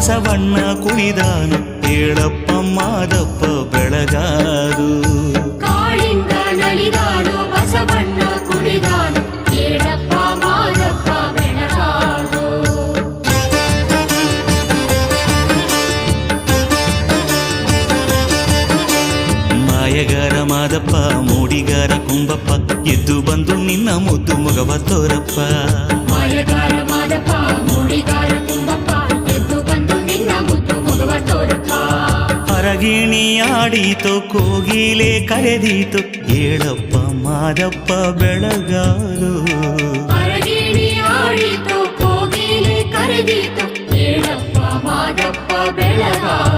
ಬಸವಣ್ಣ ಕುಣಿದಾನು ಹೇಳಪ್ಪ ಮಾದಪ್ಪ ಬೆಳಗಾದು ಕಾಳಿಂಗ ನಲಿದಾನು ಬಸವಣ್ಣ ಕುಣಿದಾನು ಹೇಳಪ್ಪ ಮಾದಪ್ಪ ಬೆಳಗಾದು ಮಾಯಗಾರ ಮಾದಪ್ಪ ಮೂಡಿಗಾರ ಕುಂಬಪ್ಪ ಎದ್ದು ಬಂದು ನಿನ್ನ ಮುದ್ದು ಮಗವ ತೋರಪ್ಪ ಮಾಯಗಾರ ಮಾದಪ್ಪ ಮೂಡಿಗಾರ ಕುಂಬಪ್ಪ ಎದ್ದು ಬಂದು ನಿನ್ನ ಮುದ್ದು ಮಗವ ತೋರಪ್ಪ ಅರಗಿಣಿ ಆಡೀತು ಕೋಗಿಲೆ ಕರೆದೀತು ಹೇಳಪ್ಪ ಮಾದಪ್ಪ ಬೆಳಗಾದು ಅರಗಿಣಿ ಆಡಿತು ಕೋಗಿಲೆ ಕರೆದೀತು ಹೇಳಪ್ಪ ಮಾದಪ್ಪ ಬೆಳಗಾದು